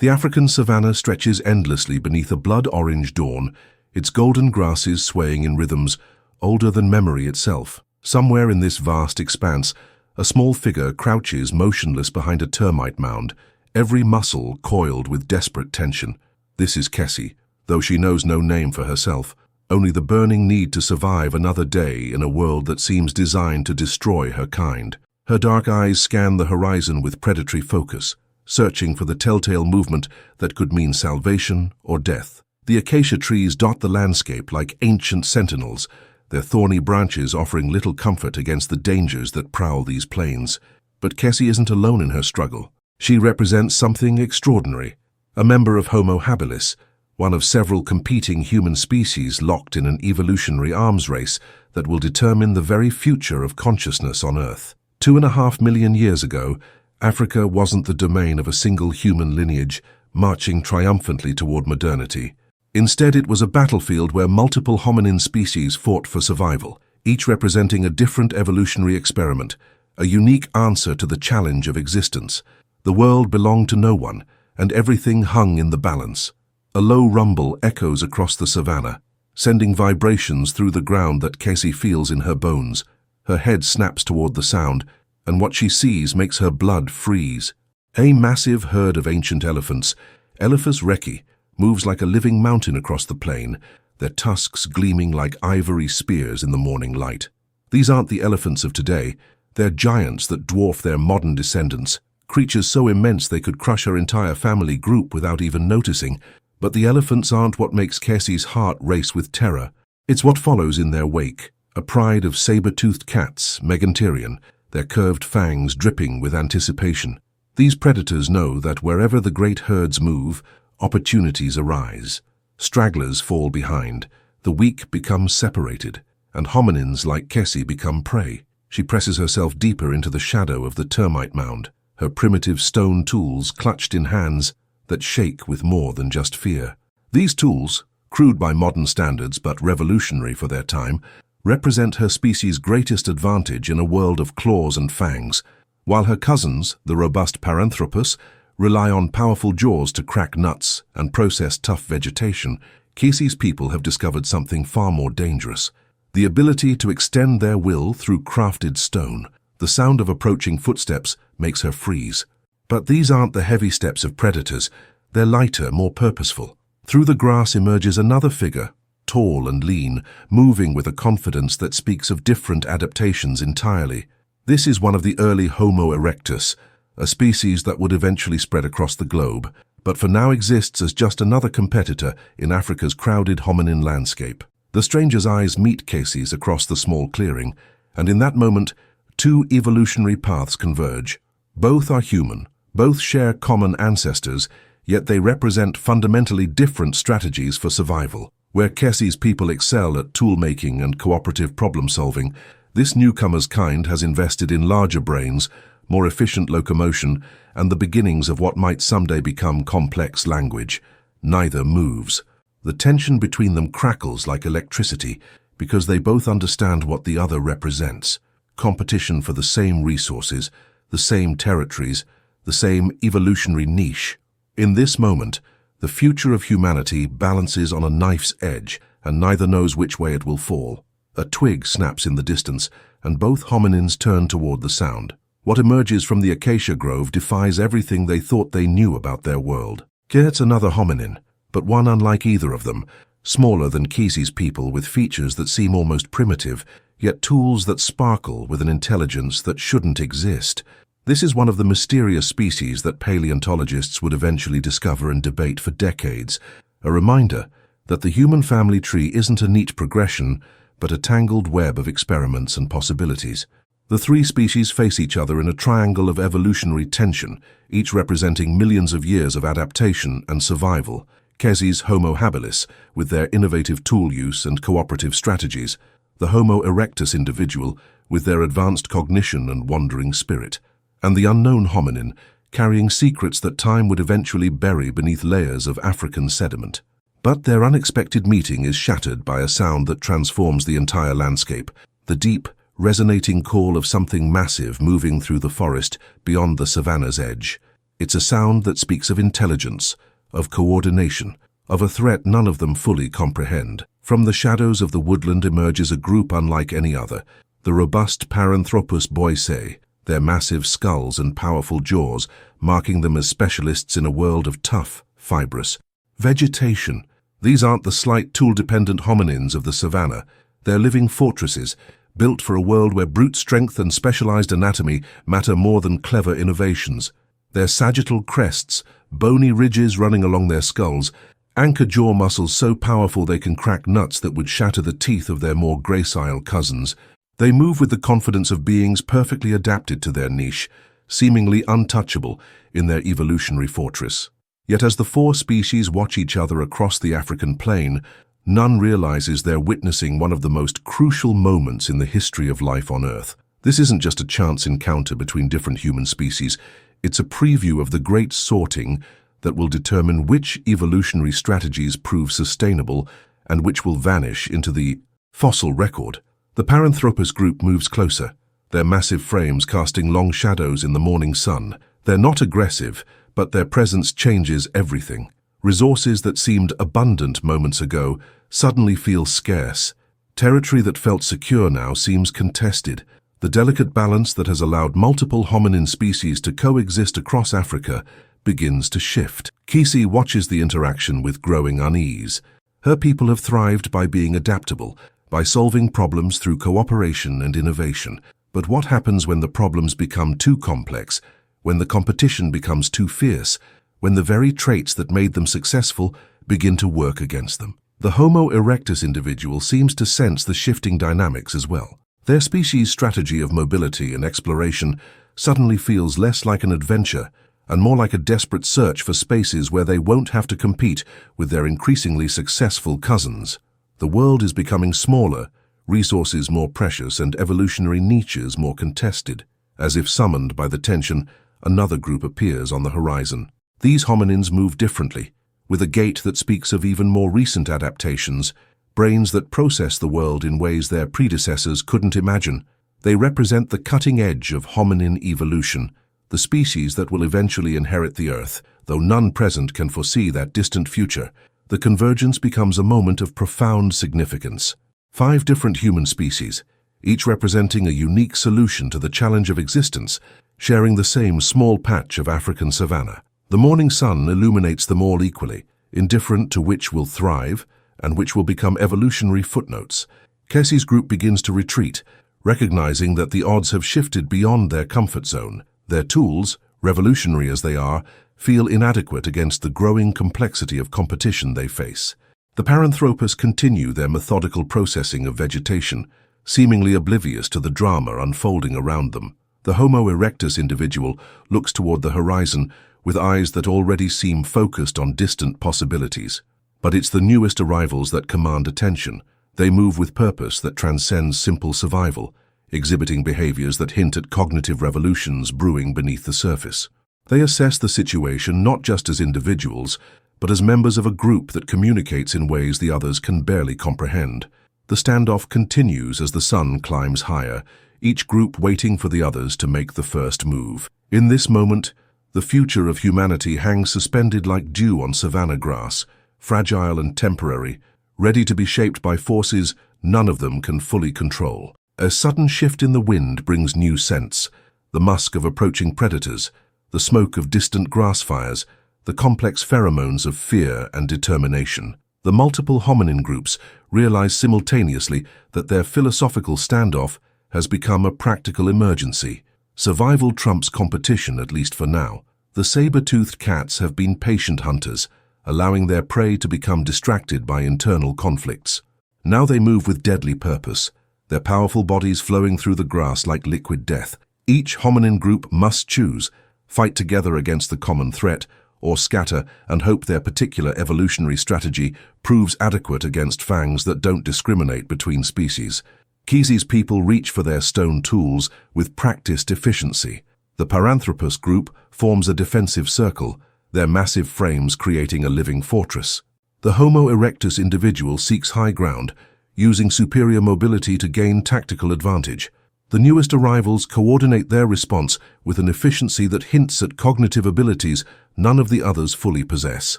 The African savanna stretches endlessly beneath a blood-orange dawn, its golden grasses swaying in rhythms older than memory itself. Somewhere in this vast expanse, a small figure crouches motionless behind a termite mound, every muscle coiled with desperate tension. This is Kesi, though she knows no name for herself, only the burning need to survive another day in a world that seems designed to destroy her kind. Her dark eyes scan the horizon with predatory focus, searching for the telltale movement that could mean salvation or death. The acacia trees dot the landscape like ancient sentinels, their thorny branches offering little comfort against the dangers that prowl these plains. But Kesi isn't alone in her struggle. She represents something extraordinary, a member of Homo habilis, one of several competing human species locked in an evolutionary arms race that will determine the very future of consciousness on Earth. 2.5 million years ago, Africa wasn't the domain of a single human lineage marching triumphantly toward modernity. Instead, it was a battlefield where multiple hominin species fought for survival, each representing a different evolutionary experiment, a unique answer to the challenge of existence. The world belonged to no one, and everything hung in the balance. A low rumble echoes across the savanna, sending vibrations through the ground that Kesi feels in her bones. Her head snaps toward the sound, and what she sees makes her blood freeze. A massive herd of ancient elephants, Elephas reki, moves like a living mountain across the plain, their tusks gleaming like ivory spears in the morning light. These aren't the elephants of today, they're giants that dwarf their modern descendants, creatures so immense they could crush her entire family group without even noticing. But the elephants aren't what makes Kesi's heart race with terror. It's what follows in their wake, a pride of saber-toothed cats, Meganterian, their curved fangs dripping with anticipation. These predators know that wherever the great herds move, opportunities arise. Stragglers fall behind, the weak become separated, and hominins like Kesi become prey. She presses herself deeper into the shadow of the termite mound, her primitive stone tools clutched in hands that shake with more than just fear. These tools, crude by modern standards but revolutionary for their time, represent her species' greatest advantage in a world of claws and fangs. While her cousins, the robust Paranthropus, rely on powerful jaws to crack nuts and process tough vegetation, Kesi's people have discovered something far more dangerous: the ability to extend their will through crafted stone. The sound of approaching footsteps makes her freeze. But these aren't the heavy steps of predators, they're lighter, more purposeful. Through the grass emerges another figure, tall and lean, moving with a confidence that speaks of different adaptations entirely. This is one of the early Homo erectus, a species that would eventually spread across the globe, but for now exists as just another competitor in Africa's crowded hominin landscape. The stranger's eyes meet Kesi's across the small clearing, and in that moment, two evolutionary paths converge. Both are human. Both share common ancestors, yet they represent fundamentally different strategies for survival. Where Kesi's people excel at tool-making and cooperative problem-solving, this newcomer's kind has invested in larger brains, more efficient locomotion, and the beginnings of what might someday become complex language. Neither moves. The tension between them crackles like electricity because they both understand what the other represents: competition for the same resources, the same territories, the same evolutionary niche. In this moment, the future of humanity balances on a knife's edge, and neither knows which way it will fall. A twig snaps in the distance, and both hominins turn toward the sound. What emerges from the acacia grove defies everything they thought they knew about their world. It's another hominin, but one unlike either of them, smaller than Kesi's people with features that seem almost primitive, yet tools that sparkle with an intelligence that shouldn't exist. This is one of the mysterious species that paleontologists would eventually discover and debate for decades, a reminder that the human family tree isn't a neat progression, but a tangled web of experiments and possibilities. The three species face each other in a triangle of evolutionary tension, each representing millions of years of adaptation and survival. Kesi's Homo habilis, with their innovative tool use and cooperative strategies; the Homo erectus individual, with their advanced cognition and wandering spirit; and the unknown hominin, carrying secrets that time would eventually bury beneath layers of African sediment. But their unexpected meeting is shattered by a sound that transforms the entire landscape: the deep, resonating call of something massive moving through the forest beyond the savanna's edge. It's a sound that speaks of intelligence, of coordination, of a threat none of them fully comprehend. From the shadows of the woodland emerges a group unlike any other, the robust Paranthropus boisei, their massive skulls and powerful jaws marking them as specialists in a world of tough, fibrous vegetation. These aren't the slight tool-dependent hominins of the savanna. They're living fortresses, built for a world where brute strength and specialized anatomy matter more than clever innovations. Their sagittal crests, bony ridges running along their skulls, anchor jaw muscles so powerful they can crack nuts that would shatter the teeth of their more gracile cousins. They move with the confidence of beings perfectly adapted to their niche, seemingly untouchable in their evolutionary fortress. Yet as the four species watch each other across the African plain, none realizes they're witnessing one of the most crucial moments in the history of life on Earth. This isn't just a chance encounter between different human species. It's a preview of the great sorting that will determine which evolutionary strategies prove sustainable and which will vanish into the fossil record. The Paranthropus group moves closer, their massive frames casting long shadows in the morning sun. They're not aggressive, but their presence changes everything. Resources that seemed abundant moments ago suddenly feel scarce. Territory that felt secure now seems contested. The delicate balance that has allowed multiple hominin species to coexist across Africa begins to shift. Kesi watches the interaction with growing unease. Her people have thrived by being adaptable, by solving problems through cooperation and innovation. But what happens when the problems become too complex, when the competition becomes too fierce, when the very traits that made them successful begin to work against them? The Homo erectus individual seems to sense the shifting dynamics as well. Their species' strategy of mobility and exploration suddenly feels less like an adventure and more like a desperate search for spaces where they won't have to compete with their increasingly successful cousins. The world is becoming smaller, resources more precious, and evolutionary niches more contested. As if summoned by the tension, another group appears on the horizon. These hominins move differently, with a gait that speaks of even more recent adaptations, brains that process the world in ways their predecessors couldn't imagine. They represent the cutting edge of hominin evolution, the species that will eventually inherit the Earth, though none present can foresee that distant future. The convergence becomes a moment of profound significance. 5 different human species, each representing a unique solution to the challenge of existence, sharing the same small patch of African savanna. The morning sun illuminates them all equally, indifferent to which will thrive and which will become evolutionary footnotes. Kesi's group begins to retreat, recognizing that the odds have shifted beyond their comfort zone. Their tools, revolutionary as they are, feel inadequate against the growing complexity of competition they face. The Paranthropus continue their methodical processing of vegetation, seemingly oblivious to the drama unfolding around them. The Homo erectus individual looks toward the horizon with eyes that already seem focused on distant possibilities. But it's the newest arrivals that command attention. They move with purpose that transcends simple survival, exhibiting behaviors that hint at cognitive revolutions brewing beneath the surface. They assess the situation not just as individuals, but as members of a group that communicates in ways the others can barely comprehend. The standoff continues as the sun climbs higher, each group waiting for the others to make the first move. In this moment, the future of humanity hangs suspended like dew on savanna grass, fragile and temporary, ready to be shaped by forces none of them can fully control. A sudden shift in the wind brings new scents, the musk of approaching predators, the smoke of distant grass fires, the complex pheromones of fear and determination. The multiple hominin groups realize simultaneously that their philosophical standoff has become a practical emergency. Survival trumps competition, at least for now. The saber-toothed cats have been patient hunters, allowing their prey to become distracted by internal conflicts. Now they move with deadly purpose, their powerful bodies flowing through the grass like liquid death. Each hominin group must choose, fight together against the common threat, or scatter and hope their particular evolutionary strategy proves adequate against fangs that don't discriminate between species. Kesi's people reach for their stone tools with practiced efficiency. The Paranthropus group forms a defensive circle, their massive frames creating a living fortress. The Homo erectus individual seeks high ground, using superior mobility to gain tactical advantage. The newest arrivals coordinate their response with an efficiency that hints at cognitive abilities none of the others fully possess.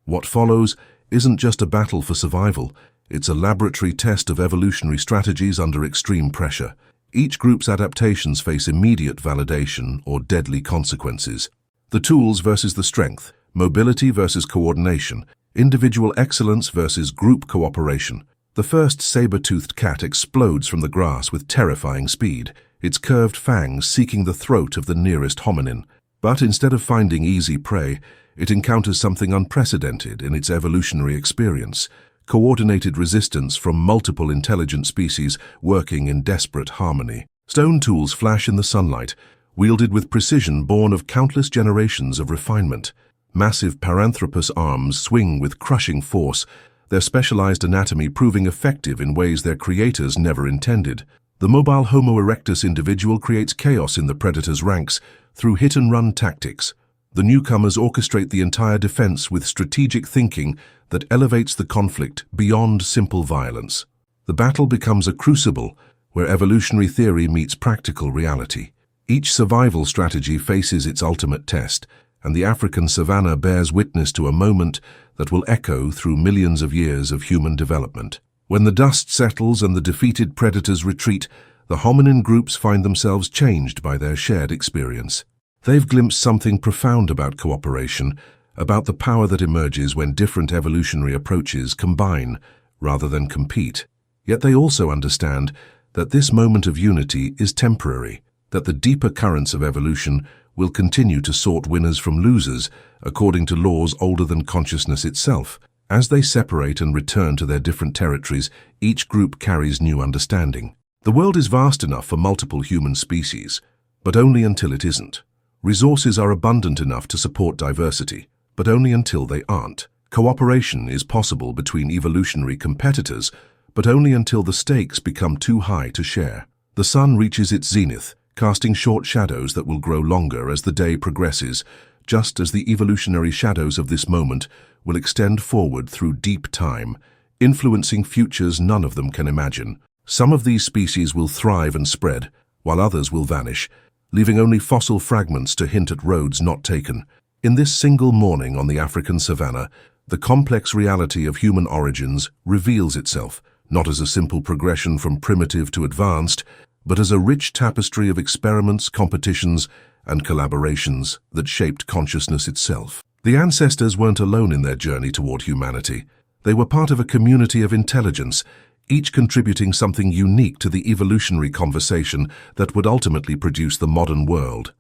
What follows isn't just a battle for survival, it's a laboratory test of evolutionary strategies under extreme pressure. Each group's adaptations face immediate validation or deadly consequences. The tools versus the strength, mobility versus coordination, individual excellence versus group cooperation. The first saber-toothed cat explodes from the grass with terrifying speed, its curved fangs seeking the throat of the nearest hominin. But instead of finding easy prey, it encounters something unprecedented in its evolutionary experience: coordinated resistance from multiple intelligent species working in desperate harmony. Stone tools flash in the sunlight, wielded with precision born of countless generations of refinement. Massive Paranthropus arms swing with crushing force, their specialized anatomy proving effective in ways their creators never intended. The mobile Homo erectus individual creates chaos in the predator's ranks through hit-and-run tactics. The newcomers orchestrate the entire defense with strategic thinking that elevates the conflict beyond simple violence. The battle becomes a crucible where evolutionary theory meets practical reality. Each survival strategy faces its ultimate test, and the African savanna bears witness to a moment that will echo through millions of years of human development. When the dust settles and the defeated predators retreat, the hominin groups find themselves changed by their shared experience. They've glimpsed something profound about cooperation, about the power that emerges when different evolutionary approaches combine rather than compete. Yet they also understand that this moment of unity is temporary, that the deeper currents of evolution will continue to sort winners from losers according to laws older than consciousness itself. As they separate and return to their different territories, each group carries new understanding. The world is vast enough for multiple human species, but only until it isn't. Resources are abundant enough to support diversity, but only until they aren't. Cooperation is possible between evolutionary competitors, but only until the stakes become too high to share. The sun reaches its zenith, casting short shadows that will grow longer as the day progresses, just as the evolutionary shadows of this moment will extend forward through deep time, influencing futures none of them can imagine. Some of these species will thrive and spread, while others will vanish, leaving only fossil fragments to hint at roads not taken. In this single morning on the African savanna, the complex reality of human origins reveals itself, not as a simple progression from primitive to advanced, but as a rich tapestry of experiments, competitions, and collaborations that shaped consciousness itself. The ancestors weren't alone in their journey toward humanity. They were part of a community of intelligence, each contributing something unique to the evolutionary conversation that would ultimately produce the modern world.